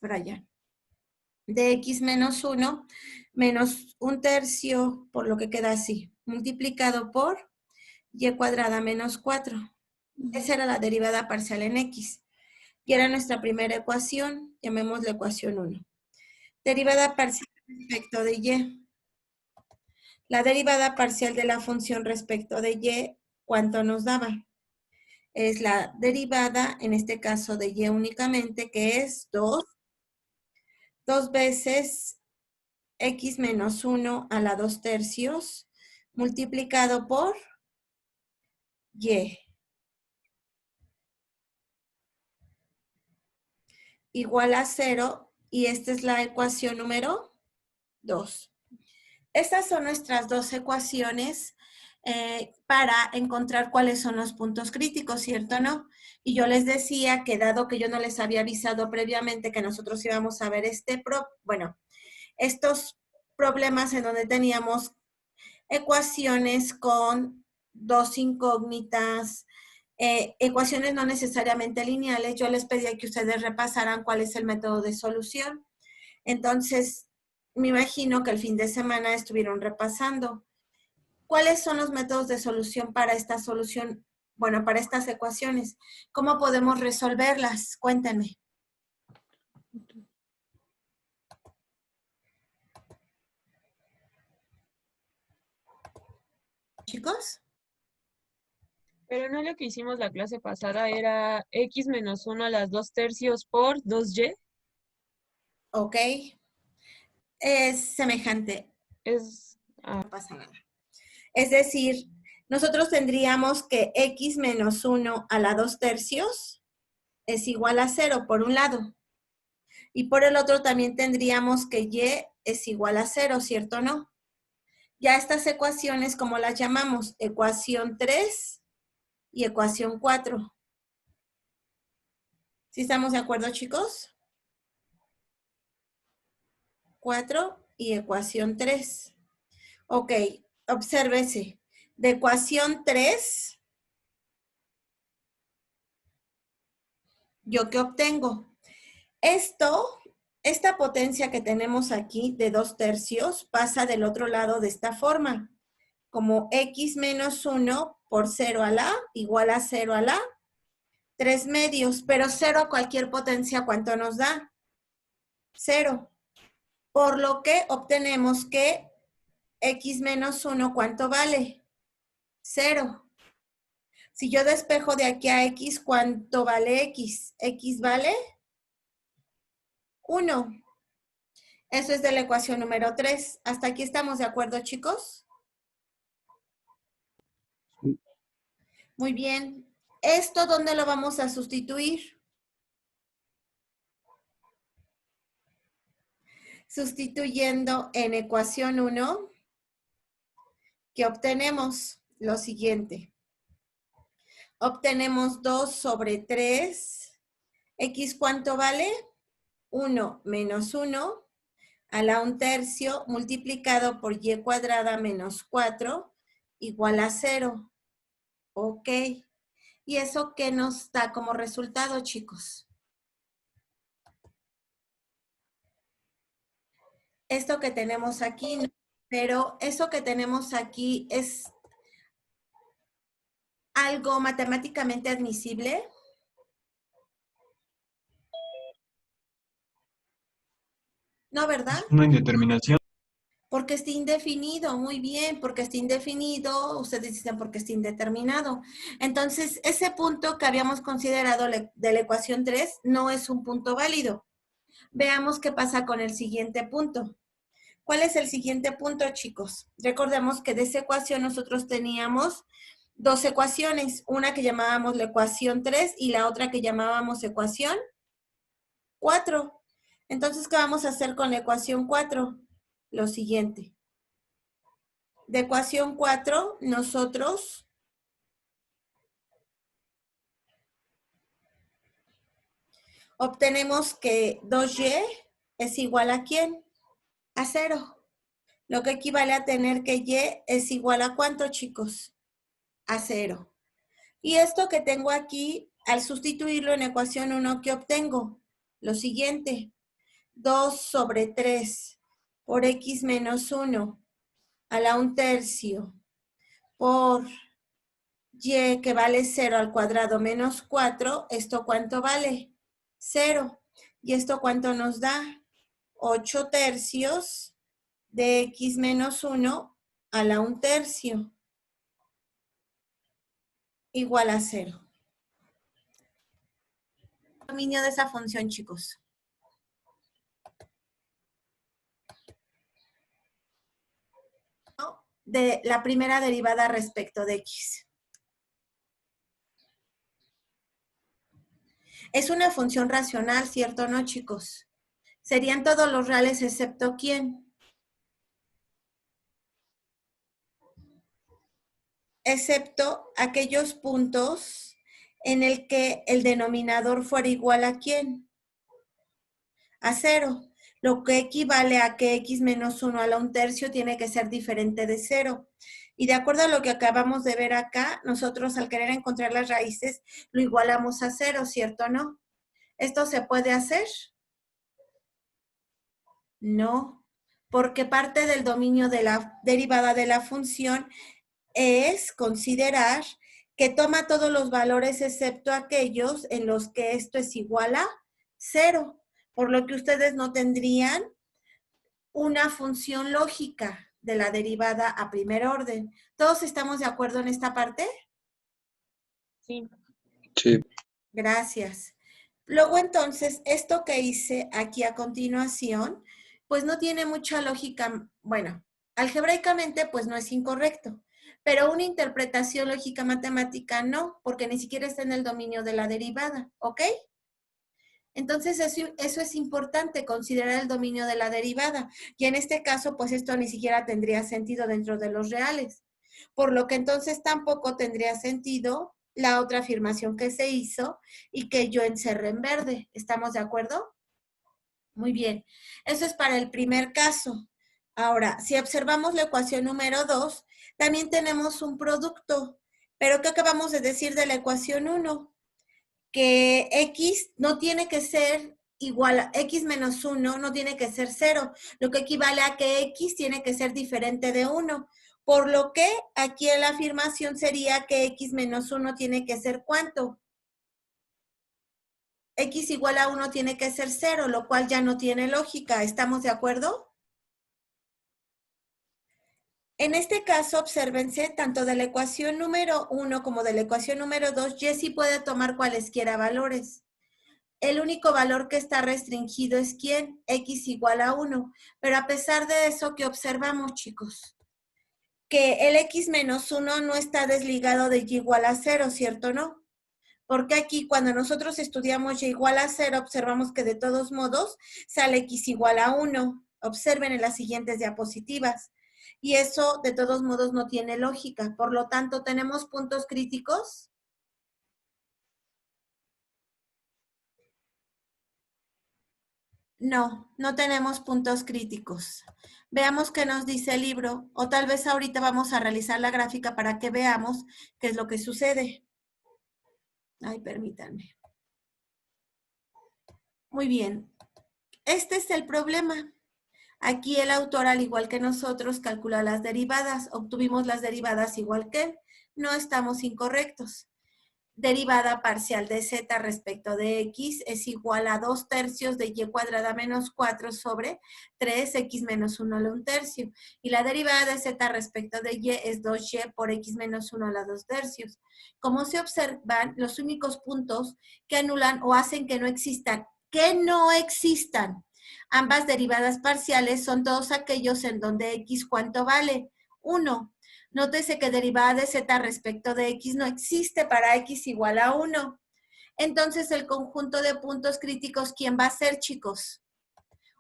Brian, de x menos 1 menos 1/3, por lo que queda así, multiplicado por y cuadrada menos 4. Esa era la derivada parcial en x. Y era nuestra primera ecuación, llamémosla ecuación 1. Derivada parcial respecto de y. La derivada parcial de la función respecto de y, ¿cuánto nos daba? Es la derivada, en este caso de y únicamente, que es 2 veces x menos 1 a la 2/3 multiplicado por y. Igual a 0, y esta es la ecuación número 2. Estas son nuestras dos ecuaciones para encontrar cuáles son los puntos críticos, ¿cierto o no? Y yo les decía que dado que yo no les había avisado previamente que nosotros íbamos a ver estos problemas en donde teníamos ecuaciones con dos incógnitas, ecuaciones no necesariamente lineales, yo les pedía que ustedes repasaran cuál es el método de solución. Entonces, me imagino que el fin de semana estuvieron repasando. ¿Cuáles son los métodos de solución para esta solución? Bueno, para estas ecuaciones. ¿Cómo podemos resolverlas? Cuéntenme. ¿Chicos? Pero no, lo que hicimos la clase pasada era x menos 1 a las 2/3 por 2y. Ok. Es semejante. No pasa nada. Es decir, nosotros tendríamos que x menos 1 a la 2/3 es igual a 0 por un lado. Y por el otro también tendríamos que y es igual a 0, ¿cierto o no? Ya estas ecuaciones, ¿cómo las llamamos? Ecuación 3 y ecuación 4. ¿Sí estamos de acuerdo, chicos? 4 y ecuación 3. Ok, obsérvese. De ecuación 3, ¿yo qué obtengo? Esta potencia que tenemos aquí de 2/3 pasa del otro lado de esta forma, como x menos 1 por 0 a la igual a 0 a la 3 medios, pero 0 a cualquier potencia, ¿cuánto nos da? 0. Por lo que obtenemos que x menos 1, ¿cuánto vale? 0. Si yo despejo de aquí a x, ¿cuánto vale x? X vale 1. Eso es de la ecuación número 3. ¿Hasta aquí estamos de acuerdo, chicos? Sí. Muy bien. ¿Esto dónde lo vamos a sustituir? Sustituyendo en ecuación 1, ¿qué obtenemos? Lo siguiente. Obtenemos 2 sobre 3. ¿X cuánto vale? 1 menos 1 a la 1/3 multiplicado por y cuadrada menos 4 igual a 0. Ok. ¿Y eso qué nos da como resultado, chicos? Esto que tenemos aquí, ¿no? Pero eso que tenemos aquí es algo matemáticamente admisible. ¿No, verdad? Es una indeterminación. Porque está indefinido, muy bien, porque está indefinido, ustedes dicen porque está indeterminado. Entonces, ese punto que habíamos considerado de la ecuación 3 no es un punto válido. Veamos qué pasa con el siguiente punto. ¿Cuál es el siguiente punto, chicos? Recordemos que de esa ecuación nosotros teníamos dos ecuaciones, una que llamábamos la ecuación 3 y la otra que llamábamos ecuación 4. Entonces, ¿qué vamos a hacer con la ecuación 4? Lo siguiente. De ecuación 4, nosotros obtenemos que 2y es igual a ¿quién? A 0. Lo que equivale a tener que y es igual a ¿cuánto, chicos? A 0. Y esto que tengo aquí, al sustituirlo en ecuación 1, ¿qué obtengo? Lo siguiente. 2 sobre 3 por x menos 1 a la 1/3 por y que vale 0 al cuadrado menos 4, ¿esto cuánto vale? 0. ¿Y esto cuánto nos da? 8/3 de x menos 1 a la 1/3 igual a 0. Dominio de esa función, chicos. De la primera derivada respecto de x. Es una función racional, ¿cierto o no, chicos? Serían todos los reales excepto ¿quién? Excepto aquellos puntos en el que el denominador fuera igual a ¿quién? A 0. Lo que equivale a que x menos 1 a la 1/3 tiene que ser diferente de 0. Y de acuerdo a lo que acabamos de ver acá, nosotros al querer encontrar las raíces, lo igualamos a 0, ¿cierto o no? ¿Esto se puede hacer? No, porque parte del dominio de la derivada de la función es considerar que toma todos los valores excepto aquellos en los que esto es igual a 0, por lo que ustedes no tendrían una función lógica de la derivada a primer orden. ¿Todos estamos de acuerdo en esta parte? Sí. Sí. Gracias. Luego entonces, esto que hice aquí a continuación, pues no tiene mucha lógica. Bueno, algebraicamente pues no es incorrecto, pero una interpretación lógica matemática no, porque ni siquiera está en el dominio de la derivada, ¿ok? Entonces eso es importante, considerar el dominio de la derivada. Y en este caso, pues esto ni siquiera tendría sentido dentro de los reales. Por lo que entonces tampoco tendría sentido la otra afirmación que se hizo y que yo encerré en verde. ¿Estamos de acuerdo? Muy bien. Eso es para el primer caso. Ahora, si observamos la ecuación número 2, también tenemos un producto. Pero ¿qué acabamos de decir de la ecuación 1? Que x no tiene que ser igual a x menos 1, no tiene que ser 0, lo que equivale a que x tiene que ser diferente de 1. Por lo que aquí en la afirmación sería que x menos 1 tiene que ser ¿cuánto? X igual a 1 tiene que ser 0, lo cual ya no tiene lógica. ¿Estamos de acuerdo? En este caso, obsérvense, tanto de la ecuación número 1 como de la ecuación número 2, Jessie puede tomar cualesquiera valores. El único valor que está restringido es ¿quién? X igual a 1. Pero a pesar de eso, ¿qué observamos, chicos? Que el X menos 1 no está desligado de Y igual a 0, ¿cierto o no? Porque aquí cuando nosotros estudiamos Y igual a 0, observamos que de todos modos sale X igual a 1. Observen en las siguientes diapositivas. Y eso de todos modos no tiene lógica. Por lo tanto, ¿tenemos puntos críticos? No, no tenemos puntos críticos. Veamos qué nos dice el libro, o tal vez ahorita vamos a realizar la gráfica para que veamos qué es lo que sucede. Ay, permítanme. Muy bien. Este es el problema. Aquí el autor, al igual que nosotros, calcula las derivadas. Obtuvimos las derivadas igual que él. No estamos incorrectos. Derivada parcial de z respecto de x es igual a 2/3 de y cuadrada menos 4 sobre 3x menos 1 a la 1/3. Y la derivada de z respecto de y es 2y por x menos 1 a la 2/3. Como se observan, los únicos puntos que anulan o hacen que no existan ambas derivadas parciales son todos aquellos en donde x ¿cuánto vale? 1. Nótese que derivada de z respecto de x no existe para x igual a 1. Entonces, el conjunto de puntos críticos, ¿quién va a ser, chicos?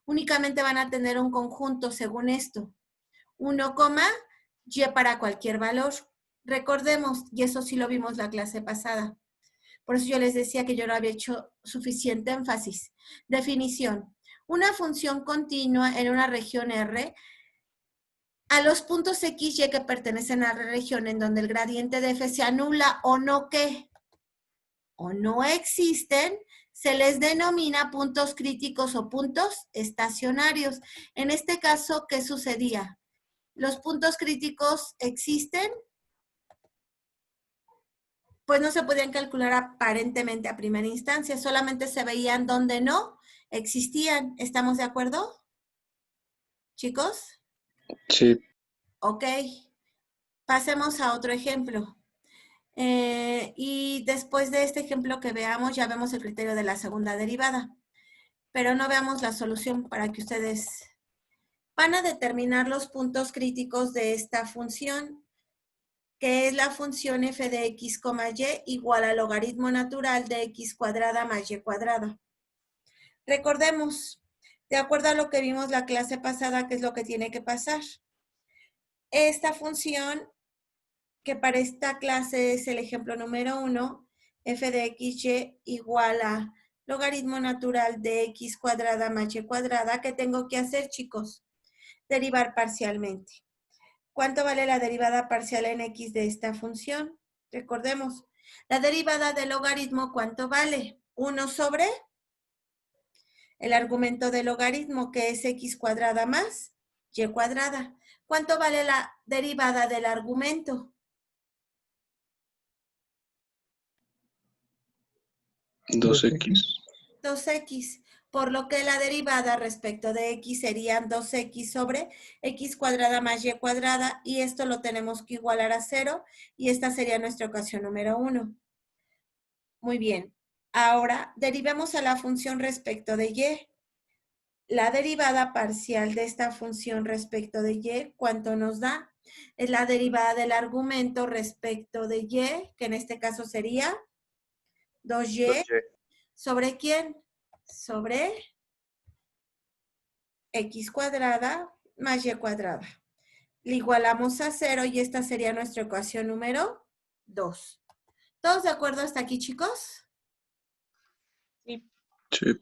Únicamente van a tener un conjunto según esto. 1, y para cualquier valor. Recordemos, y eso sí lo vimos la clase pasada. Por eso yo les decía que yo no había hecho suficiente énfasis. Definición. Una función continua en una región R a los puntos x, y que pertenecen a la región en donde el gradiente de f se anula o no, ¿qué? O no existen, se les denomina puntos críticos o puntos estacionarios. En este caso, ¿qué sucedía? ¿Los puntos críticos existen? Pues no se podían calcular aparentemente a primera instancia, solamente se veían donde no existían. ¿Estamos de acuerdo, chicos? Sí. Ok. Pasemos a otro ejemplo. Y después de este ejemplo que veamos, ya vemos el criterio de la segunda derivada. Pero no veamos la solución para que ustedes van a determinar los puntos críticos de esta función, que es la función f de x, y igual al logaritmo natural de x cuadrada más y cuadrada. Recordemos, de acuerdo a lo que vimos la clase pasada, qué es lo que tiene que pasar. Esta función, que para esta clase es el ejemplo número 1, f de xy igual a logaritmo natural de x cuadrada más y cuadrada. ¿Qué tengo que hacer, chicos? Derivar parcialmente. ¿Cuánto vale la derivada parcial en x de esta función? Recordemos, la derivada del logaritmo, ¿cuánto vale? 1 sobre el argumento del logaritmo, que es x cuadrada más y cuadrada. ¿Cuánto vale la derivada del argumento? 2x. 2x, por lo que la derivada respecto de x serían 2x sobre x cuadrada más y cuadrada, y esto lo tenemos que igualar a 0, y esta sería nuestra ecuación número 1. Muy bien. Ahora, derivemos a la función respecto de y. La derivada parcial de esta función respecto de y, ¿cuánto nos da? Es la derivada del argumento respecto de y, que en este caso sería 2y. ¿Sobre quién? Sobre x cuadrada más y cuadrada. Le igualamos a 0 y esta sería nuestra ecuación número 2. ¿Todos de acuerdo hasta aquí, chicos? Sí. Sí.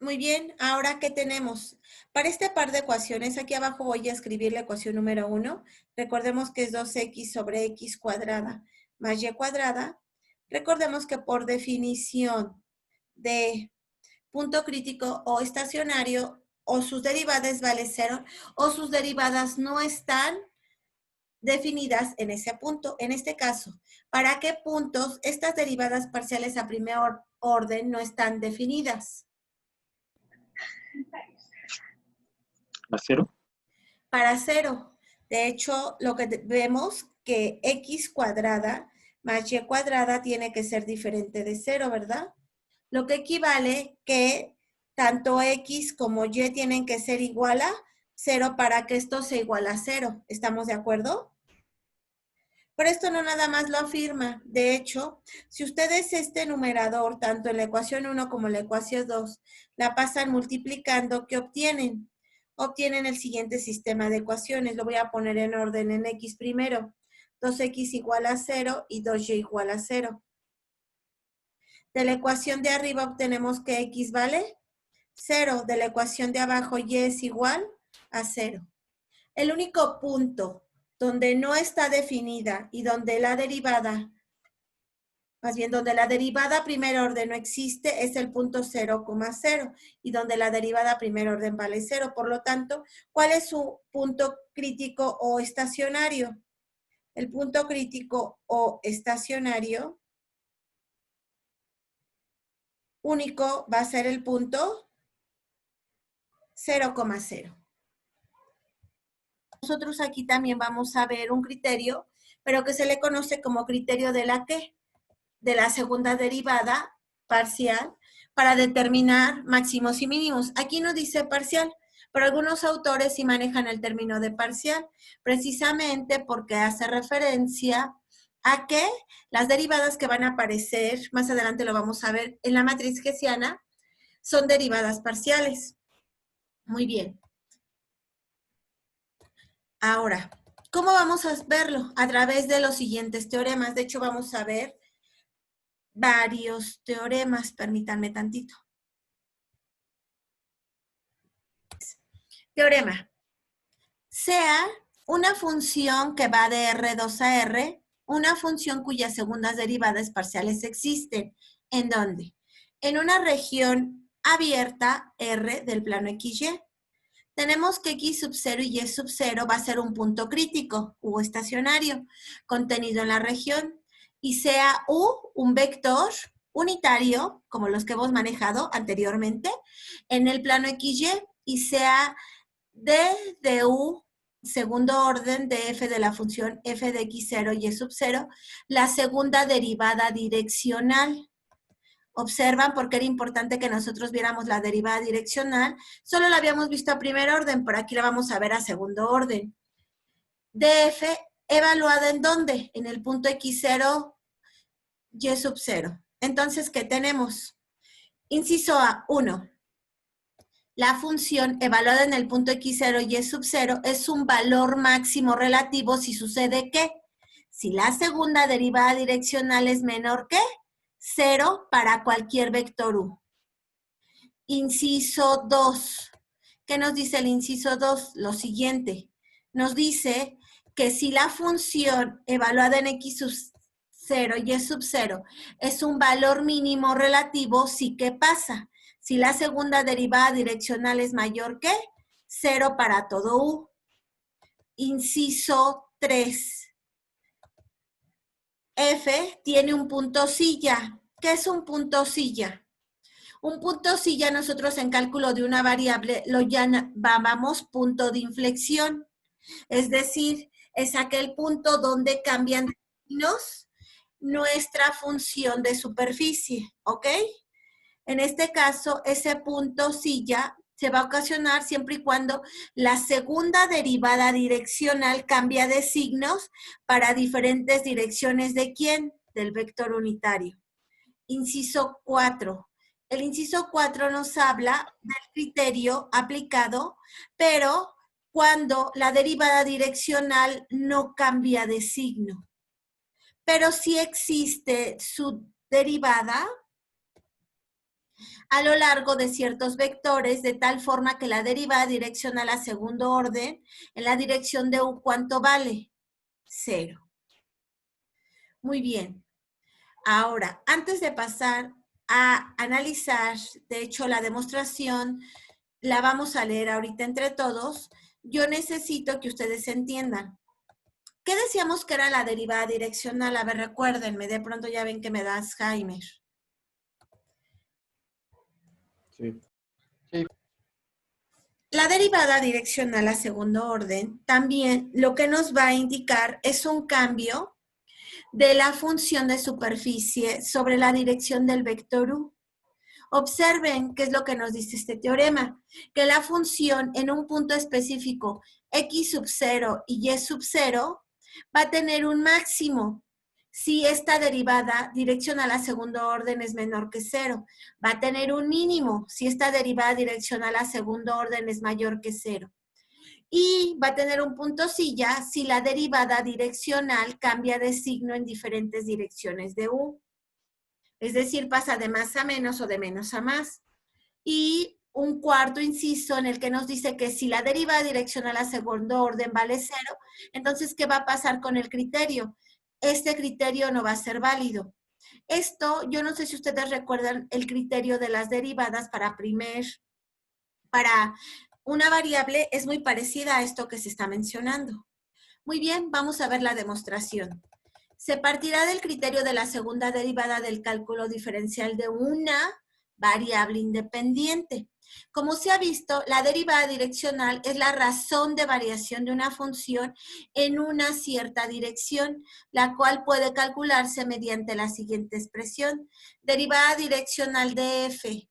Muy bien, ahora ¿qué tenemos? Para este par de ecuaciones, aquí abajo voy a escribir la ecuación número 1. Recordemos que es 2x sobre x cuadrada más y cuadrada. Recordemos que por definición de punto crítico o estacionario, o sus derivadas vale 0, o sus derivadas no están definidas en ese punto. En este caso, ¿para qué puntos estas derivadas parciales a primer orden no están definidas? ¿A 0? Para 0. De hecho, lo que vemos que x cuadrada más y cuadrada tiene que ser diferente de 0, ¿verdad? Lo que equivale que tanto x como y tienen que ser igual a 0 para que esto sea igual a 0. ¿Estamos de acuerdo? Pero esto no nada más lo afirma. De hecho, si ustedes este numerador, tanto en la ecuación 1 como en la ecuación 2, la pasan multiplicando, ¿qué obtienen? Obtienen el siguiente sistema de ecuaciones. Lo voy a poner en orden en x primero. 2x igual a 0 y 2y igual a 0. De la ecuación de arriba obtenemos que x vale 0. De la ecuación de abajo y es igual a 0. El único punto donde no está definida y donde la derivada, más bien donde la derivada primer orden no existe, es el punto 0,0 y donde la derivada primer orden vale 0. Por lo tanto, ¿cuál es su punto crítico o estacionario? El punto crítico o estacionario único va a ser el punto 0,0. Nosotros aquí también vamos a ver un criterio, pero que se le conoce como criterio de la ¿qué? De la segunda derivada parcial para determinar máximos y mínimos. Aquí no dice parcial, pero algunos autores sí manejan el término de parcial, precisamente porque hace referencia a que las derivadas que van a aparecer, más adelante lo vamos a ver, en la matriz hessiana, son derivadas parciales. Muy bien. Ahora, ¿cómo vamos a verlo? A través de los siguientes teoremas. De hecho, vamos a ver varios teoremas. Permítanme tantito. Teorema. Sea una función que va de R2 a R, una función cuyas segundas derivadas parciales existen. ¿En dónde? en una región abierta R del plano XY. Tenemos que X sub 0 y Y sub 0 va a ser un punto crítico u estacionario contenido en la región y sea U un vector unitario, como los que hemos manejado anteriormente, en el plano XY y sea D de U segundo orden de f de la función f de x0 y sub 0, la segunda derivada direccional. Observan por qué era importante que nosotros viéramos la derivada direccional. Solo la habíamos visto a primer orden, pero aquí la vamos a ver a segundo orden. Df evaluada ¿en dónde? En el punto x0, y sub 0. Entonces, ¿qué tenemos? Inciso A, 1. La función evaluada en el punto x0, y sub 0 es un valor máximo relativo si sucede ¿qué? Si la segunda derivada direccional es menor que 0 para cualquier vector u. Inciso 2. ¿Qué nos dice el inciso 2? Lo siguiente. Nos dice que si la función evaluada en x sub 0 y sub 0 es un valor mínimo relativo, ¿sí qué pasa? Si la segunda derivada direccional es mayor que 0 para todo u. Inciso 3. F tiene un punto silla. ¿Qué es un punto silla? Un punto silla nosotros en cálculo de una variable lo llamamos punto de inflexión. Es decir, es aquel punto donde cambian de signos nuestra función de superficie, ¿ok? En este caso, ese punto silla se va a ocasionar siempre y cuando la segunda derivada direccional cambia de signos para diferentes direcciones ¿de quién? Del vector unitario. Inciso 4. El inciso 4 nos habla del criterio aplicado, pero cuando la derivada direccional no cambia de signo. Pero sí existe su derivada a lo largo de ciertos vectores, de tal forma que la derivada direccional a segundo orden, en la dirección de u, ¿cuánto vale? 0. Muy bien. Ahora, antes de pasar a analizar, de hecho, la demostración la vamos a leer ahorita entre todos, yo necesito que ustedes entiendan. ¿Qué decíamos que era la derivada direccional? A ver, recuérdenme, de pronto ya ven que me da Alzheimer. Sí. La derivada direccional a segundo orden también lo que nos va a indicar es un cambio de la función de superficie sobre la dirección del vector u. Observen qué es lo que nos dice este teorema, que la función en un punto específico x sub 0 y y sub 0 va a tener un máximo si esta derivada direccional a segundo orden es menor que 0. Va a tener un mínimo si esta derivada direccional a segundo orden es mayor que 0. Y va a tener un punto silla si la derivada direccional cambia de signo en diferentes direcciones de u. Es decir, pasa de más a menos o de menos a más. Y un cuarto inciso en el que nos dice que si la derivada direccional a segundo orden vale 0, entonces, ¿qué va a pasar con el criterio? Este criterio no va a ser válido. Esto, yo no sé si ustedes recuerdan el criterio de las derivadas para una variable es muy parecida a esto que se está mencionando. Muy bien, vamos a ver la demostración. Se partirá del criterio de la segunda derivada del cálculo diferencial de una variable independiente. Como se ha visto, la derivada direccional es la razón de variación de una función en una cierta dirección, la cual puede calcularse mediante la siguiente expresión. Derivada direccional de f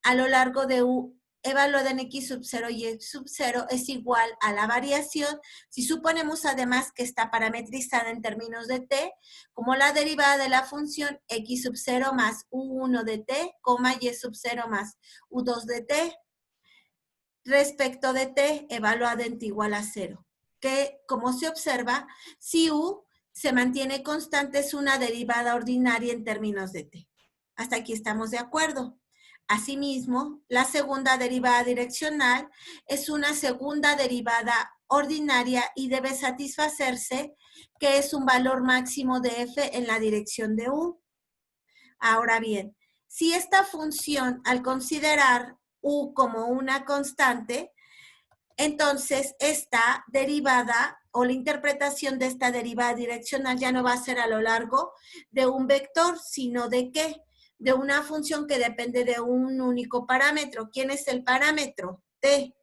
a lo largo de u evaluada en x sub 0 y y sub 0 es igual a la variación si suponemos además que está parametrizada en términos de t como la derivada de la función x sub 0 más u1 de t, y sub 0 más u2 de t respecto de t evaluada en t igual a 0. Que, como se observa, si u se mantiene constante es una derivada ordinaria en términos de t. Hasta aquí estamos de acuerdo. Asimismo, la segunda derivada direccional es una segunda derivada ordinaria y debe satisfacerse que es un valor máximo de f en la dirección de u. Ahora bien, Si esta función, al considerar u como una constante, entonces esta derivada o la interpretación de esta derivada direccional ya no va a ser a lo largo de un vector, sino de ¿qué? De una función que depende de un único parámetro. ¿Quién es el parámetro? T.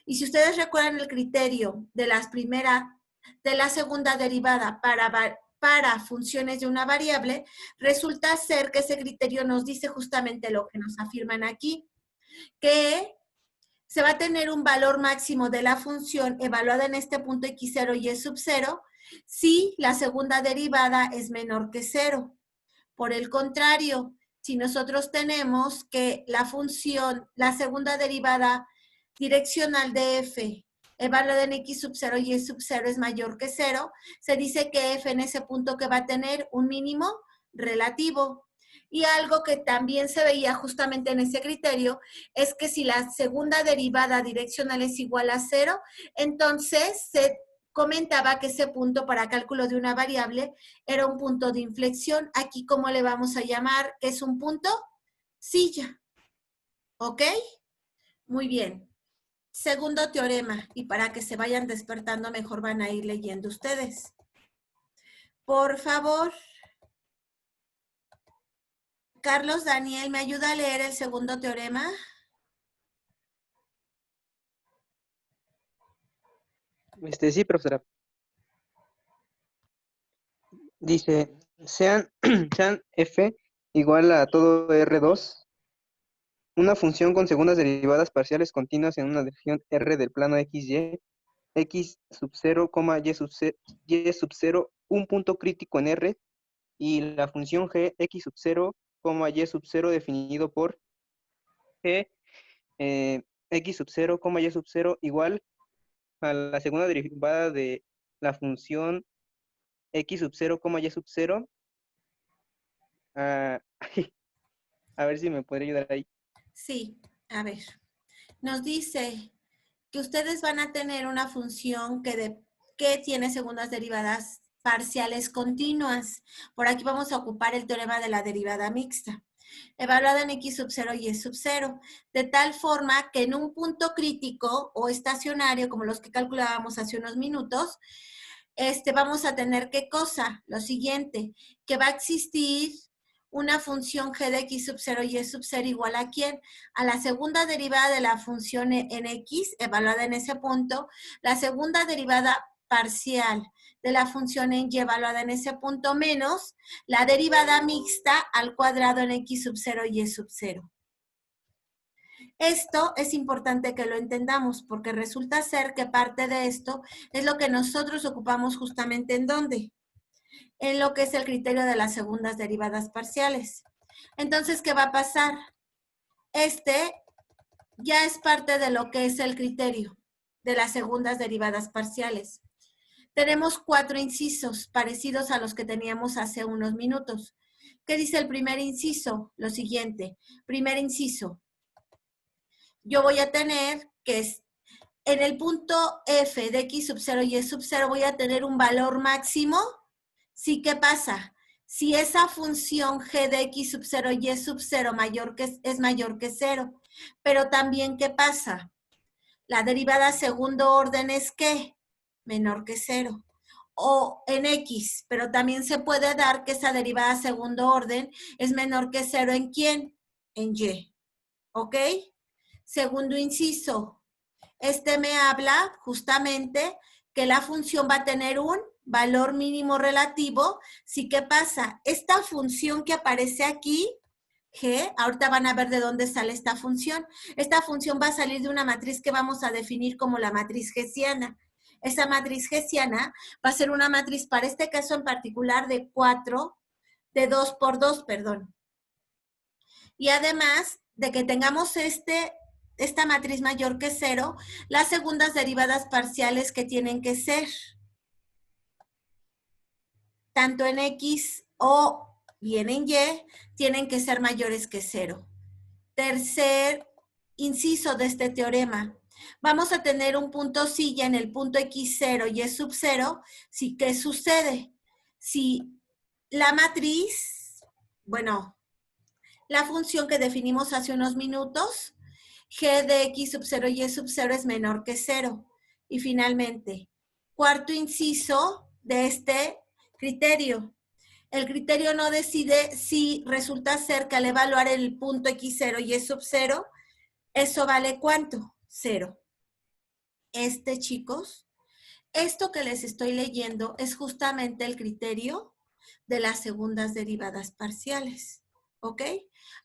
Y si ustedes recuerdan el criterio de la segunda derivada para funciones de una variable, resulta ser que ese criterio nos dice justamente lo que nos afirman aquí, que se va a tener un valor máximo de la función evaluada en este punto x0 y y sub 0 si la segunda derivada es menor que 0. Por el contrario, si nosotros tenemos que la función, la segunda derivada direccional de f evaluada en x sub 0 y y sub 0 es mayor que 0, se dice que f en ese punto que va a tener un mínimo relativo. Y algo que también se veía justamente en ese criterio es que si la segunda derivada direccional es igual a 0, entonces se comentaba que ese punto para cálculo de una variable era un punto de inflexión. Aquí, ¿cómo le vamos a llamar? Es un punto silla. ¿Ok? Muy bien. Segundo teorema, y para que se vayan despertando mejor van a ir leyendo ustedes. Por favor, Carlos Daniel, ¿me ayuda a leer el segundo teorema? Sí, profesora. Dice, sean f igual a todo R2, una función con segundas derivadas parciales continuas en una región R del plano XY, X sub 0, Y sub 0, un punto crítico en R, y la función G, X sub 0, Y sub 0 definido por G, X sub 0, Y sub 0 igual a la segunda derivada de la función X sub 0, Y sub 0. A ver si me podría ayudar ahí. Sí, a ver. Nos dice que ustedes van a tener una función que tiene segundas derivadas parciales continuas. Por aquí vamos a ocupar el teorema de la derivada mixta, evaluada en x sub 0 y y sub 0, de tal forma que en un punto crítico o estacionario, como los que calculábamos hace unos minutos, vamos a tener ¿qué cosa? Lo siguiente, que va a existir una función g de x sub 0 y y sub 0 igual a ¿quién? A la segunda derivada de la función en x, evaluada en ese punto, la segunda derivada parcial de la función en y evaluada en ese punto, menos la derivada mixta al cuadrado en x sub 0 y y sub 0. Esto es importante que lo entendamos porque resulta ser que parte de esto es lo que nosotros ocupamos justamente en ¿dónde? En lo que es el criterio de las segundas derivadas parciales. Entonces, ¿qué va a pasar? Ya es parte de lo que es el criterio de las segundas derivadas parciales. Tenemos 4 incisos parecidos a los que teníamos hace unos minutos. ¿Qué dice el primer inciso? Lo siguiente. Primer inciso. Yo voy a tener que en el punto f de x sub 0 y y sub 0 voy a tener un valor máximo. Sí, ¿qué pasa? Si esa función g de x sub 0 y y sub 0 es mayor que 0. Pero también, ¿qué pasa? La derivada segundo orden es ¿qué? Menor que 0. O en x, pero también se puede dar que esa derivada segundo orden es menor que 0 ¿en quién? En y. ¿Ok? Segundo inciso, me habla justamente que la función va a tener un valor mínimo relativo. Sí, ¿qué pasa? Esta función que aparece aquí, G, ahorita van a ver de dónde sale esta función. Esta función va a salir de una matriz que vamos a definir como la matriz hessiana. Esa matriz hessiana va a ser una matriz, para este caso en particular, de 2 por 2, perdón. Y además de que tengamos esta matriz mayor que 0, las segundas derivadas parciales que tienen que ser, tanto en x o bien en y, tienen que ser mayores que 0. Tercer inciso de este teorema. Vamos a tener un punto silla en el punto x0 y sub 0. ¿Sí? ¿Qué sucede? Si la matriz, bueno, la función que definimos hace unos minutos, g de x sub 0 y sub 0 es menor que 0. Y finalmente, cuarto inciso de este criterio. El criterio no decide si resulta ser que al evaluar el punto x0 y sub 0, ¿eso vale cuánto? 0. Chicos, esto que les estoy leyendo es justamente el criterio de las segundas derivadas parciales, ¿ok?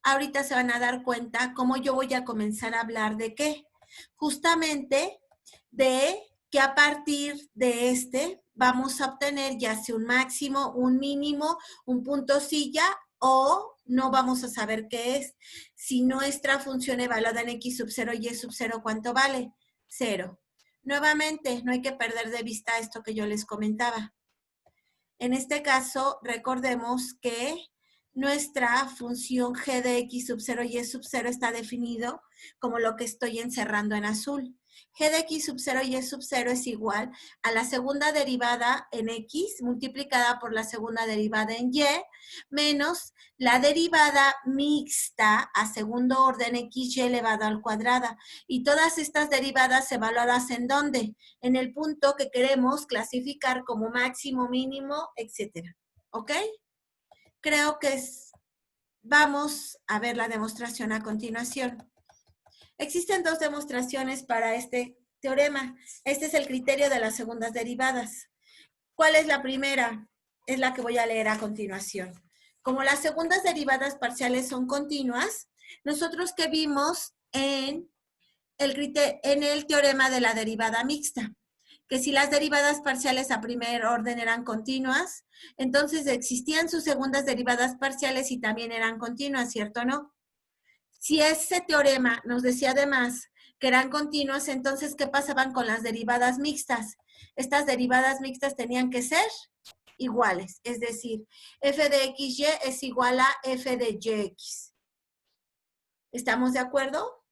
Ahorita se van a dar cuenta cómo yo voy a comenzar a hablar de qué. Justamente de que a partir de vamos a obtener ya sea un máximo, un mínimo, un punto silla o no vamos a saber qué es. Si nuestra función evaluada en x sub 0 y sub 0, ¿cuánto vale? 0. Nuevamente, no hay que perder de vista esto que yo les comentaba. En este caso, recordemos que nuestra función g de x sub 0 y sub 0 está definido como lo que estoy encerrando en azul. G de x sub 0 y sub 0 es igual a la segunda derivada en x multiplicada por la segunda derivada en y menos la derivada mixta a segundo orden xy elevado al cuadrado. Y todas estas derivadas evaluadas ¿en dónde? En el punto que queremos clasificar como máximo, mínimo, etcétera. ¿Ok? Creo que vamos a ver la demostración a continuación. Existen dos demostraciones para este teorema. Este es el criterio de las segundas derivadas. ¿Cuál es la primera? Es la que voy a leer a continuación. Como las segundas derivadas parciales son continuas, nosotros que vimos en el teorema de la derivada mixta, que si las derivadas parciales a primer orden eran continuas, entonces existían sus segundas derivadas parciales y también eran continuas, ¿cierto o no? Si ese teorema nos decía además que eran continuas, entonces, ¿qué pasaban con las derivadas mixtas? Estas derivadas mixtas tenían que ser iguales, es decir, f de xy es igual a f de yx. ¿Estamos de acuerdo?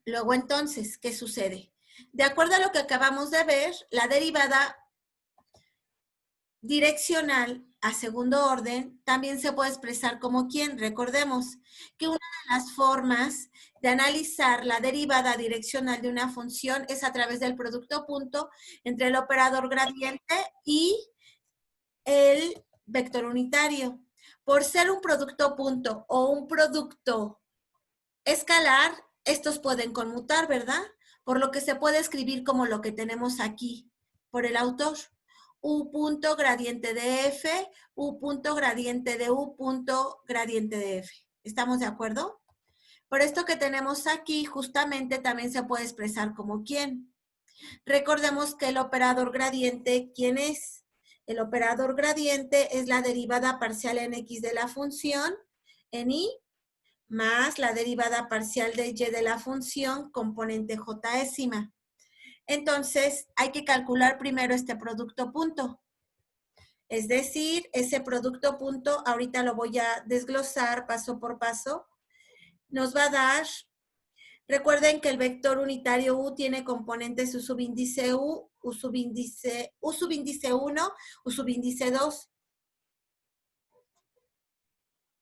Luego, entonces, ¿qué sucede? De acuerdo a lo que acabamos de ver, la derivada direccional a segundo orden también se puede expresar como ¿quién? Recordemos que una de las formas de analizar la derivada direccional de una función es a través del producto punto entre el operador gradiente y el vector unitario. Por ser un producto punto o un producto escalar, estos pueden conmutar, ¿verdad? Por lo que se puede escribir como lo que tenemos aquí por el autor. U punto gradiente de F, U punto gradiente de U punto gradiente de F. ¿Estamos de acuerdo? Por esto que tenemos aquí, justamente también se puede expresar como ¿quién? Recordemos que el operador gradiente, ¿quién es? El operador gradiente es la derivada parcial en X de la función, en Y, más la derivada parcial de Y de la función, componente J'ésima. Entonces, hay que calcular primero este producto punto. Es decir, ese producto punto, ahorita lo voy a desglosar paso por paso, nos va a dar, recuerden que el vector unitario U tiene componentes U subíndice U, U subíndice 1, U subíndice 2.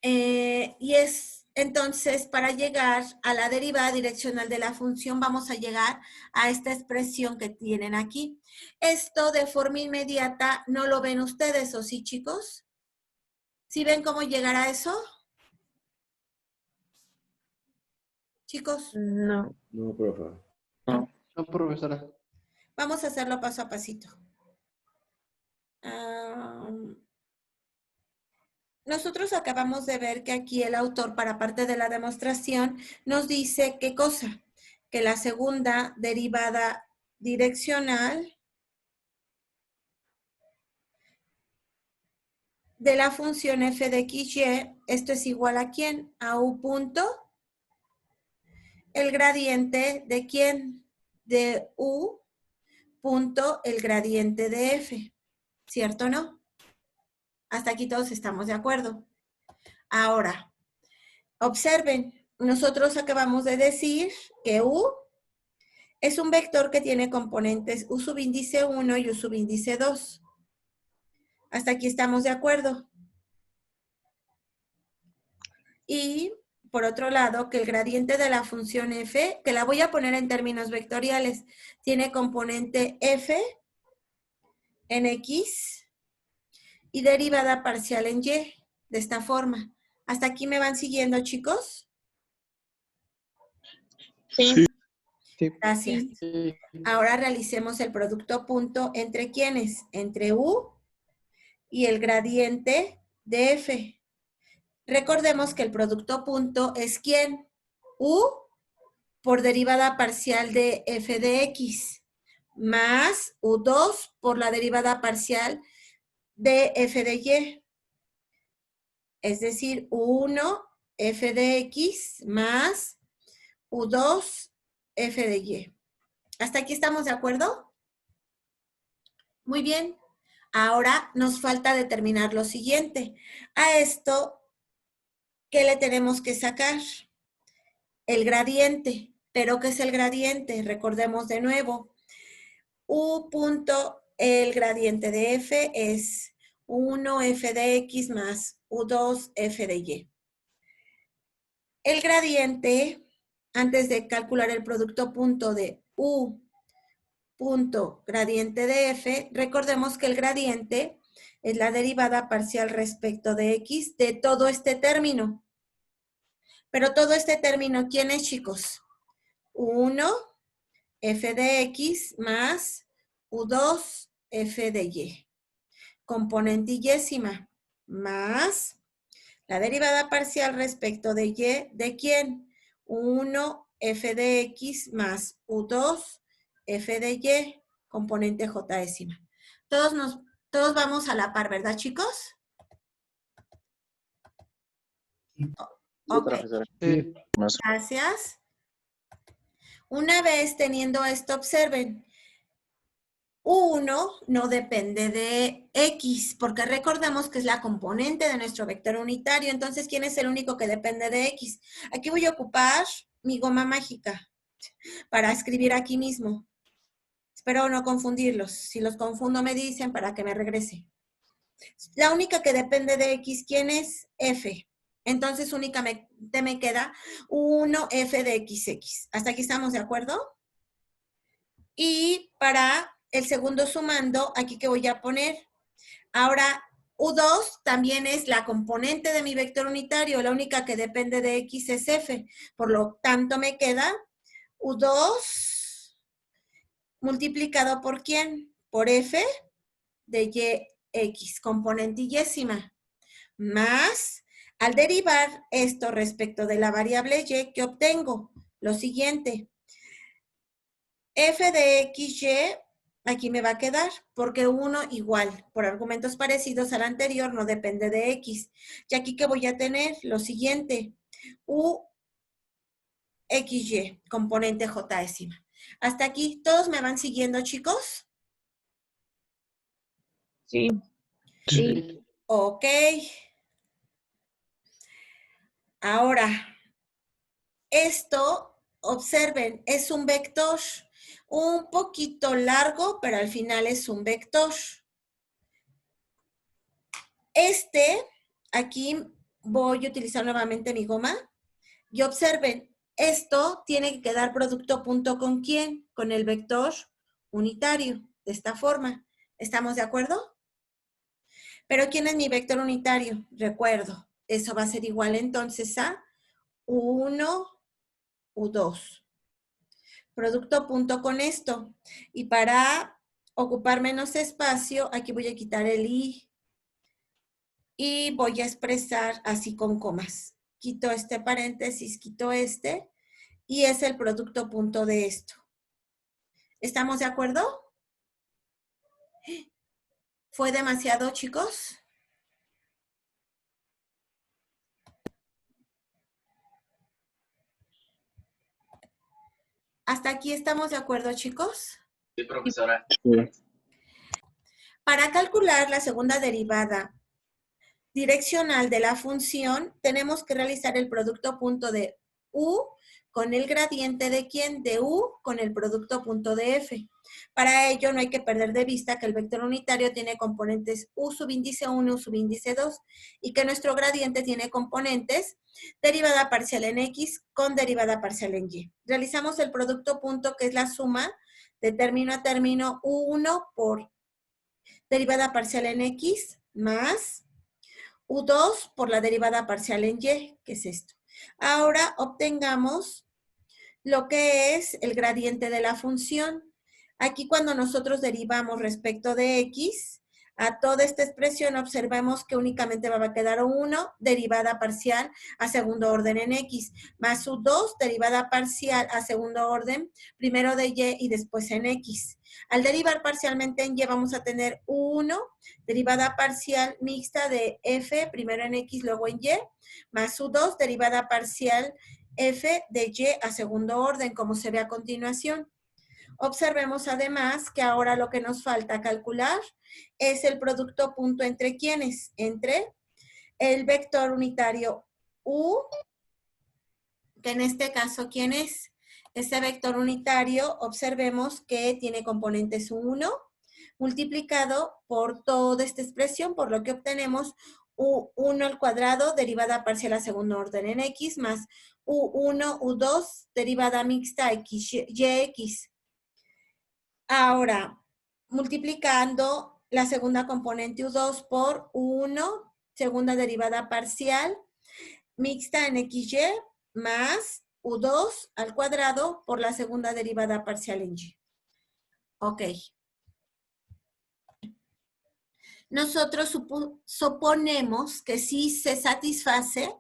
Y es entonces para llegar a la derivada direccional de la función vamos a llegar a esta expresión que tienen aquí. Esto de forma inmediata no lo ven ustedes, ¿o sí, chicos? ¿Sí ven cómo llegar a eso? Chicos, No. No, profe. No. No, profesora. vamos a hacerlo paso a pasito. Nosotros acabamos de ver que aquí el autor, para parte de la demostración, nos dice ¿qué cosa? Que la segunda derivada direccional de la función f de xy, esto es igual a ¿quién? A u punto, el gradiente de ¿quién? De u punto el gradiente de f, ¿cierto o no? Hasta aquí todos estamos de acuerdo. Ahora, observen, nosotros acabamos de decir que u es un vector que tiene componentes u subíndice 1 y u subíndice 2. Hasta aquí estamos de acuerdo. Y por otro lado, que el gradiente de la función f, que la voy a poner en términos vectoriales, tiene componente f en x y derivada parcial en y, de esta forma. ¿Hasta aquí me van siguiendo, chicos? Sí. Sí. Gracias. Ahora realicemos el producto punto entre quiénes, entre u y el gradiente de f. Recordemos que el producto punto es ¿quién? U por derivada parcial de f de x más u2 por la derivada parcial de f de y. Es decir, u1 f de x más u2 f de y. ¿Hasta aquí estamos de acuerdo? Muy bien. Ahora nos falta determinar lo siguiente. A esto, ¿qué le tenemos que sacar? El gradiente. ¿Pero qué es el gradiente? Recordemos de nuevo. U punto, el gradiente de f es 1 f de x más u2 f de y. El gradiente, antes de calcular el producto punto de u punto gradiente de f, recordemos que el gradiente es la derivada parcial respecto de x de todo este término. Pero todo este término, ¿quién es, chicos? 1 f de x más u2 f de y. Componente y más la derivada parcial respecto de y, ¿de quién? 1 f de x más u2 f de y, componente j. Todos vamos a la par, ¿verdad, chicos? Ok, Sí. gracias. Una vez teniendo esto, observen, U1 no depende de X, porque recordemos que es la componente de nuestro vector unitario. Entonces, ¿quién es el único que depende de X? Aquí voy a ocupar mi goma mágica para escribir aquí mismo. Espero no confundirlos. Si los confundo, me dicen para que me regrese. La única que depende de X, ¿quién es? F. Entonces, únicamente me queda 1F de XX. ¿Hasta aquí estamos de acuerdo? Y para el segundo sumando, aquí que voy a poner. Ahora, U2 también es la componente de mi vector unitario. La única que depende de X es F. Por lo tanto, me queda U2 multiplicado por ¿quién? Por F de YX, componente y-ésima. Más, al derivar esto respecto de la variable y, ¿qué obtengo? Lo siguiente. F de XY, aquí me va a quedar, porque 1 igual, por argumentos parecidos al anterior, no depende de X. Y aquí que voy a tener lo siguiente, U XY, componente J-ésima. Hasta aquí, ¿todos me van siguiendo, chicos? Sí. Sí. Ok. Ahora, esto, observen, es un vector un poquito largo, pero al final es un vector. Aquí voy a utilizar nuevamente mi goma. Y observen, esto tiene que quedar producto punto ¿con quién? Con el vector unitario, de esta forma. ¿Estamos de acuerdo? Pero ¿quién es mi vector unitario? Recuerdo, eso va a ser igual entonces a 1, U2. Producto punto con esto. Y para ocupar menos espacio, aquí voy a quitar el I. Y voy a expresar así con comas. Quito este paréntesis, quito este. Y es el producto punto de esto. ¿Estamos de acuerdo? ¿Fue demasiado, chicos? ¿Hasta aquí estamos de acuerdo, chicos? Sí, profesora. Para calcular la segunda derivada direccional de la función, tenemos que realizar el producto punto de u con el gradiente de ¿quién? De U con el producto punto de F. Para ello no hay que perder de vista que el vector unitario tiene componentes U subíndice 1, U subíndice 2 y que nuestro gradiente tiene componentes derivada parcial en X con derivada parcial en Y. Realizamos el producto punto que es la suma de término a término U1 por derivada parcial en X más U2 por la derivada parcial en Y, que es esto. Ahora obtengamos lo que es el gradiente de la función. Aquí cuando nosotros derivamos respecto de X, a toda esta expresión observamos que únicamente va a quedar 1 derivada parcial a segundo orden en X, más U2 derivada parcial a segundo orden, primero de Y y después en X. Al derivar parcialmente en Y vamos a tener U1 derivada parcial mixta de F, primero en X, luego en Y, más U2 derivada parcial F de Y a segundo orden, como se ve a continuación. Observemos además que ahora lo que nos falta calcular es el producto punto entre quiénes, entre el vector unitario U, que en este caso, ¿quién es? Ese vector unitario, observemos que tiene componentes 1 multiplicado por toda esta expresión, por lo que obtenemos U1 al cuadrado, derivada parcial a segundo orden en X, más U1, U2, derivada mixta X, YX. Ahora, multiplicando la segunda componente U2 por U1, segunda derivada parcial, mixta en XY, más U2 al cuadrado por la segunda derivada parcial en Y. Ok. Nosotros suponemos que sí se satisface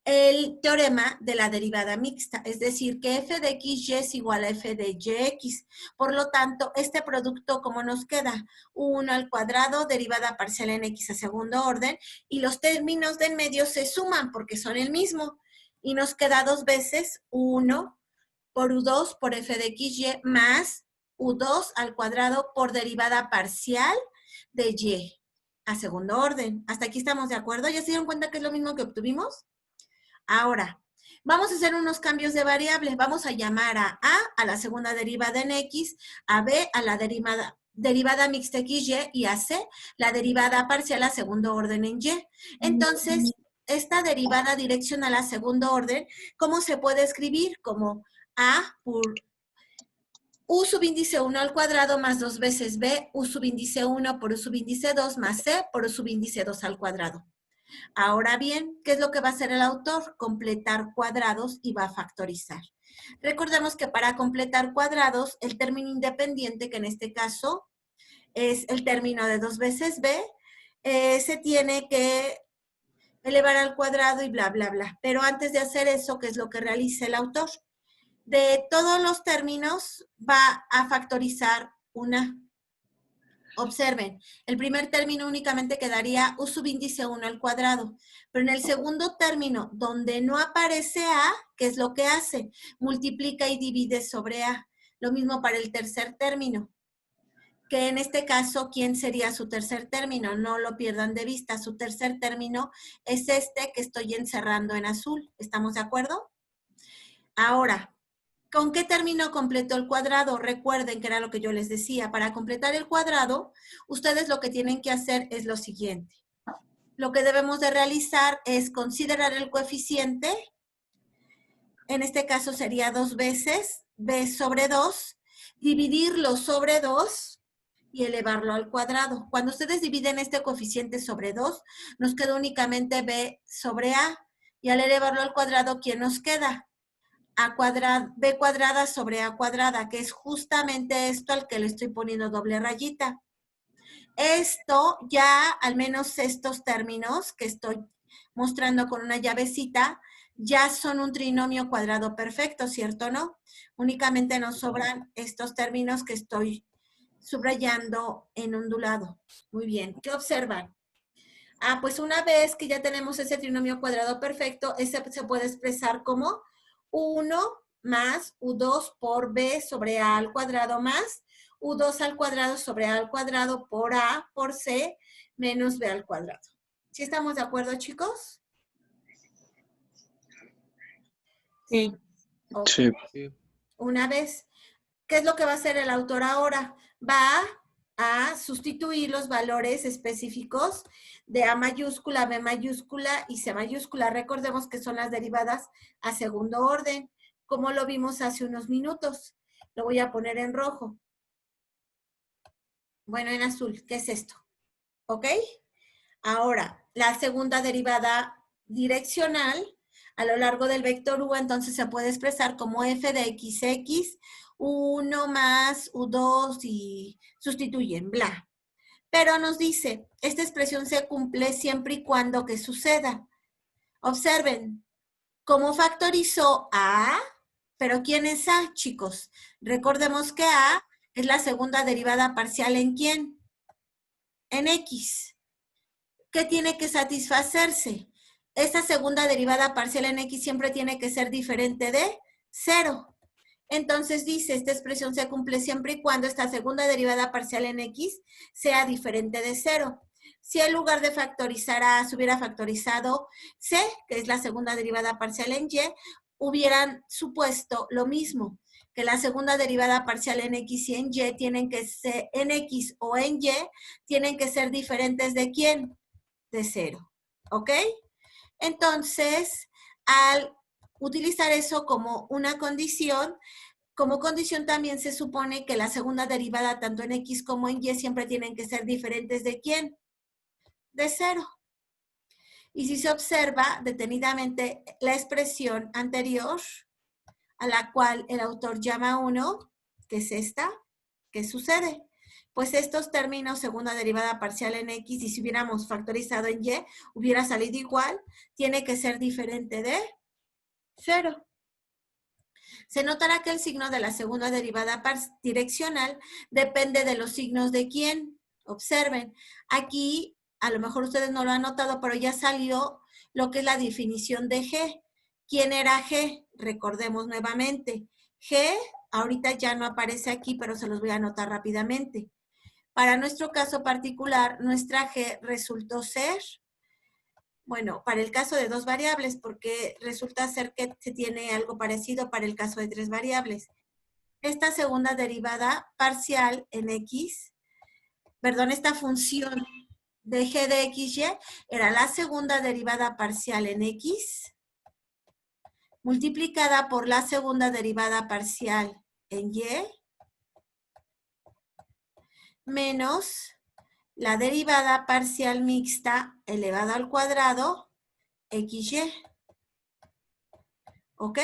el teorema de la derivada mixta, es decir, que f de xy es igual a f de yx. Por lo tanto, este producto, ¿cómo nos queda? 1 al cuadrado, derivada parcial en x a segundo orden, y los términos de en medio se suman porque son el mismo. Y nos queda dos veces 1 por u2 por f de xy más u2 al cuadrado por derivada parcial de y a segundo orden. ¿Hasta aquí estamos de acuerdo? ¿Ya se dieron cuenta que es lo mismo que obtuvimos? Ahora, vamos a hacer unos cambios de variables. Vamos a llamar a la segunda derivada en X, a B a la derivada mixta XY y a C la derivada parcial a segundo orden en Y. Entonces, esta derivada direccional a segundo orden, ¿cómo se puede escribir? Como A por U subíndice 1 al cuadrado más 2 veces B, U subíndice 1 por U subíndice 2 más C por U subíndice 2 al cuadrado. Ahora bien, ¿qué es lo que va a hacer el autor? Completar cuadrados y va a factorizar. Recordemos que para completar cuadrados, el término independiente, que en este caso es el término de 2 veces b, se tiene que elevar al cuadrado y bla, bla, bla. Pero antes de hacer eso, ¿qué es lo que realiza el autor? De todos los términos va a factorizar una. Observen, el primer término únicamente quedaría U subíndice 1 al cuadrado, pero en el segundo término, donde no aparece A, ¿qué es lo que hace? Multiplica y divide sobre A. Lo mismo para el tercer término, que en este caso, ¿quién sería su tercer término? No lo pierdan de vista, su tercer término es este que estoy encerrando en azul. ¿Estamos de acuerdo? Ahora, ¿con qué término completó el cuadrado? Recuerden que era lo que yo les decía. Para completar el cuadrado, ustedes lo que tienen que hacer es lo siguiente. Lo que debemos de realizar es considerar el coeficiente. En este caso sería 2 veces b sobre 2. Dividirlo sobre 2 y elevarlo al cuadrado. Cuando ustedes dividen este coeficiente sobre 2, nos queda únicamente b sobre a. Y al elevarlo al cuadrado, ¿quién nos queda? B cuadrada sobre A cuadrada, que es justamente esto al que le estoy poniendo doble rayita. Esto ya, al menos estos términos que estoy mostrando con una llavecita, ya son un trinomio cuadrado perfecto, ¿cierto o no? Únicamente nos sobran estos términos que estoy subrayando en ondulado. Muy bien, ¿qué observan? Pues una vez que ya tenemos ese trinomio cuadrado perfecto, ese se puede expresar como 1 más U2 por B sobre A al cuadrado más U2 al cuadrado sobre A al cuadrado por A por C menos B al cuadrado. ¿Sí estamos de acuerdo, chicos? Sí. Ok. Sí. Una vez. ¿Qué es lo que va a hacer el autor ahora? Va a sustituir los valores específicos de A mayúscula, B mayúscula y C mayúscula. Recordemos que son las derivadas a segundo orden, como lo vimos hace unos minutos. Lo voy a poner en rojo. Bueno, en azul. ¿Qué es esto? ¿Ok? Ahora, la segunda derivada direccional a lo largo del vector U, entonces se puede expresar como f de xx, 1 más u2 y sustituyen, bla. Pero nos dice, esta expresión se cumple siempre y cuando que suceda. Observen, ¿cómo factorizó a? ¿Pero quién es a, chicos? Recordemos que a es la segunda derivada parcial ¿en quién? En x. ¿Qué tiene que satisfacerse? Esta segunda derivada parcial en x siempre tiene que ser diferente de 0. Entonces dice, esta expresión se cumple siempre y cuando esta segunda derivada parcial en x sea diferente de 0. Si en lugar de factorizar a se hubiera factorizado c, que es la segunda derivada parcial en y, hubieran supuesto lo mismo, que la segunda derivada parcial en x y en y tienen que ser, en x o en y, tienen que ser diferentes de ¿quién? De 0. ¿Ok? Entonces, al utilizar eso como una condición, como condición también se supone que la segunda derivada tanto en x como en y siempre tienen que ser diferentes de ¿quién? De 0. Y si se observa detenidamente la expresión anterior, a la cual el autor llama 1, que es esta, ¿qué sucede? Pues estos términos, segunda derivada parcial en x, y si hubiéramos factorizado en y, hubiera salido igual, tiene que ser diferente de 0. Se notará que el signo de la segunda derivada direccional depende de los signos de quién. Observen, aquí a lo mejor ustedes no lo han notado, pero ya salió lo que es la definición de G. ¿Quién era G? Recordemos nuevamente. G ahorita ya no aparece aquí, pero se los voy a anotar rápidamente. Para nuestro caso particular, nuestra G resultó ser, bueno, para el caso de 2 variables, porque resulta ser que se tiene algo parecido para el caso de 3 variables. Esta segunda derivada parcial en x, perdón, esta función de g de xy era la segunda derivada parcial en x multiplicada por la segunda derivada parcial en y menos la derivada parcial mixta elevada al cuadrado xy. ¿Ok?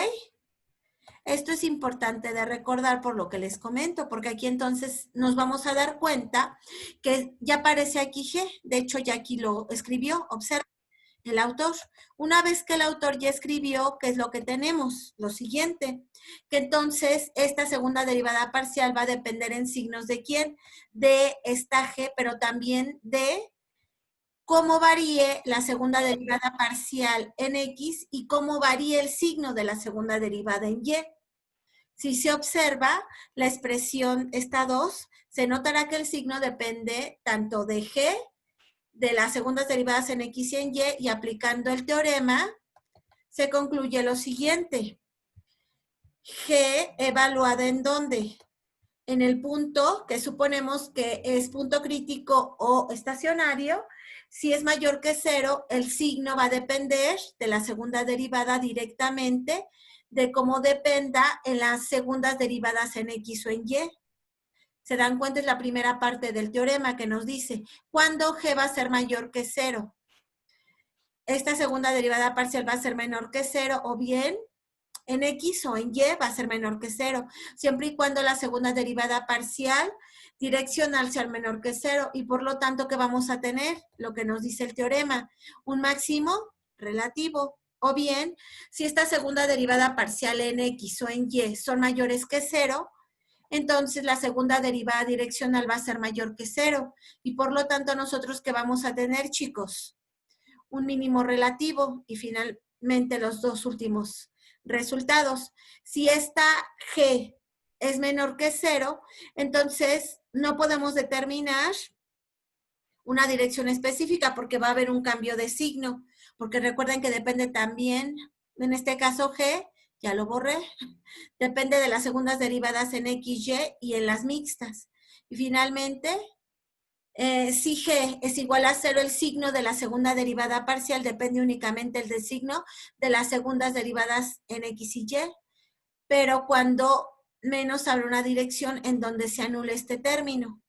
Esto es importante de recordar por lo que les comento, porque aquí entonces nos vamos a dar cuenta que ya aparece aquí G. De hecho, ya aquí lo escribió. Observa el autor. Una vez que el autor ya escribió, ¿qué es lo que tenemos? Lo siguiente, que entonces esta segunda derivada parcial va a depender en signos de quién, de esta G, pero también de cómo varíe la segunda derivada parcial en X y cómo varíe el signo de la segunda derivada en Y. Si se observa la expresión esta 2, se notará que el signo depende tanto de G, de las segundas derivadas en X y en Y aplicando el teorema, se concluye lo siguiente. G evaluada en ¿dónde? En el punto que suponemos que es punto crítico o estacionario. Si es mayor que 0, el signo va a depender de la segunda derivada directamente de cómo dependa en las segundas derivadas en X o en Y. Se dan cuenta, es la primera parte del teorema que nos dice, ¿cuándo G va a ser mayor que 0? Esta segunda derivada parcial va a ser menor que 0 o bien en X o en Y va a ser menor que 0, siempre y cuando la segunda derivada parcial direccional sea menor que 0 y por lo tanto, ¿qué vamos a tener? Lo que nos dice el teorema, un máximo relativo. O bien, si esta segunda derivada parcial en X o en Y son mayores que 0, entonces la segunda derivada direccional va a ser mayor que 0 y por lo tanto, ¿nosotros qué vamos a tener, chicos? Un mínimo relativo y finalmente los dos últimos resultados. Si esta G es menor que 0, entonces no podemos determinar una dirección específica porque va a haber un cambio de signo, porque recuerden que depende también, en este caso G, ya lo borré. Depende de las segundas derivadas en X, Y y en las mixtas. Y finalmente, si G es igual a 0, el signo de la segunda derivada parcial depende únicamente del signo de las segundas derivadas en X y Y, pero cuando menos habrá una dirección en donde se anule este término.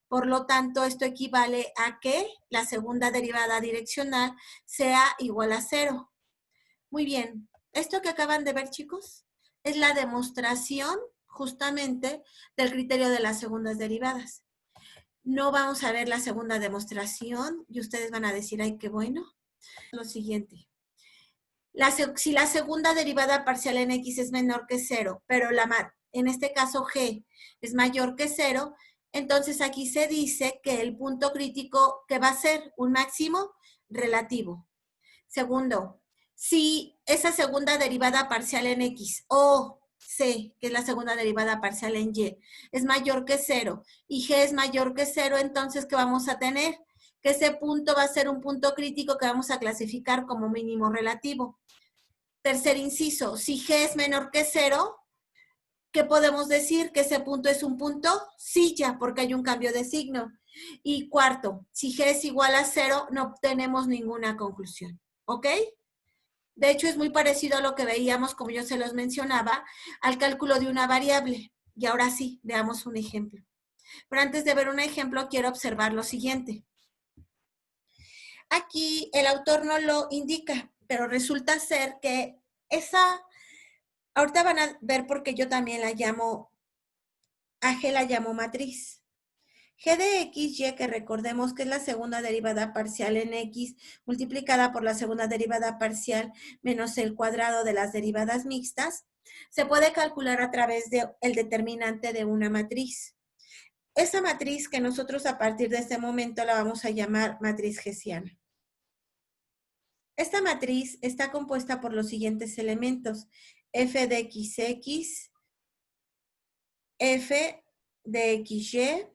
Por lo tanto, esto equivale a que la segunda derivada direccional sea igual a 0. Muy bien. Esto que acaban de ver, chicos, es la demostración justamente del criterio de las segundas derivadas. No vamos a ver la segunda demostración y ustedes van a decir, ay, qué bueno. Lo siguiente. Si la segunda derivada parcial en X es menor que 0, pero en este caso G es mayor que 0, entonces aquí se dice que el punto crítico que va a ser un máximo relativo. Segundo, si esa segunda derivada parcial en X o C, que es la segunda derivada parcial en Y, es mayor que 0 y G es mayor que 0, entonces, ¿qué vamos a tener? Que ese punto va a ser un punto crítico que vamos a clasificar como mínimo relativo. Tercer inciso, si G es menor que 0, ¿qué podemos decir? Que ese punto es un punto silla, porque hay un cambio de signo. Y cuarto, si G es igual a 0, no obtenemos ninguna conclusión. ¿Ok? De hecho, es muy parecido a lo que veíamos, como yo se los mencionaba, al cálculo de una variable. Y ahora sí, veamos un ejemplo. Pero antes de ver un ejemplo, quiero observar lo siguiente. Aquí el autor no lo indica, pero resulta ser que ahorita van a ver porque yo también la llamo, a G la llamo matriz. G de X, Y, que recordemos que es la segunda derivada parcial en X, multiplicada por la segunda derivada parcial menos el cuadrado de las derivadas mixtas, se puede calcular a través del determinante de una matriz. Esa matriz que nosotros a partir de este momento la vamos a llamar matriz hessiana. Esta matriz está compuesta por los siguientes elementos: f de xx, f de xy,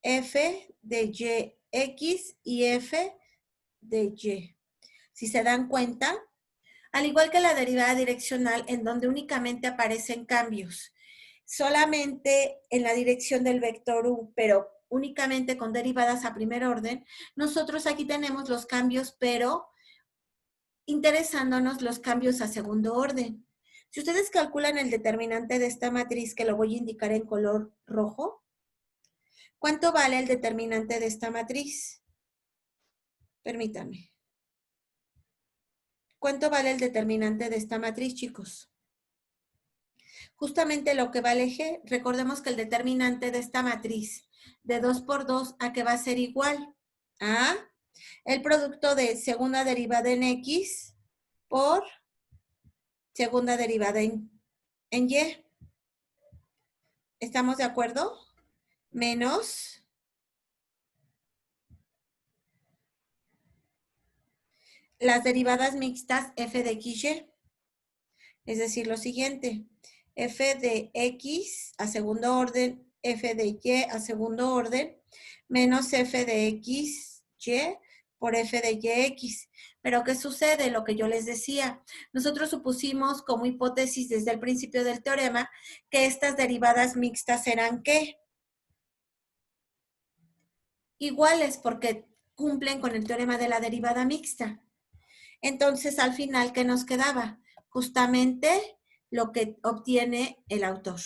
f de yx y f de y. Si se dan cuenta, al igual que la derivada direccional, en donde únicamente aparecen cambios, solamente en la dirección del vector u, pero únicamente con derivadas a primer orden, nosotros aquí tenemos los cambios, pero interesándonos los cambios a segundo orden. Si ustedes calculan el determinante de esta matriz, que lo voy a indicar en color rojo, ¿cuánto vale el determinante de esta matriz? Permítanme. ¿Cuánto vale el determinante de esta matriz, chicos? Justamente lo que vale G. Recordemos que el determinante de esta matriz de 2 por 2, ¿a qué va a ser igual? A el producto de segunda derivada en X por segunda derivada en Y. ¿Estamos de acuerdo? Menos las derivadas mixtas f de xy. Es decir, lo siguiente, f de x a segundo orden, f de y a segundo orden, menos f de x, y por f de yx. Pero ¿qué sucede? Lo que yo les decía. Nosotros supusimos como hipótesis desde el principio del teorema que estas derivadas mixtas eran ¿qué? Iguales, porque cumplen con el teorema de la derivada mixta. Entonces, al final, ¿qué nos quedaba? Justamente lo que obtiene el autor.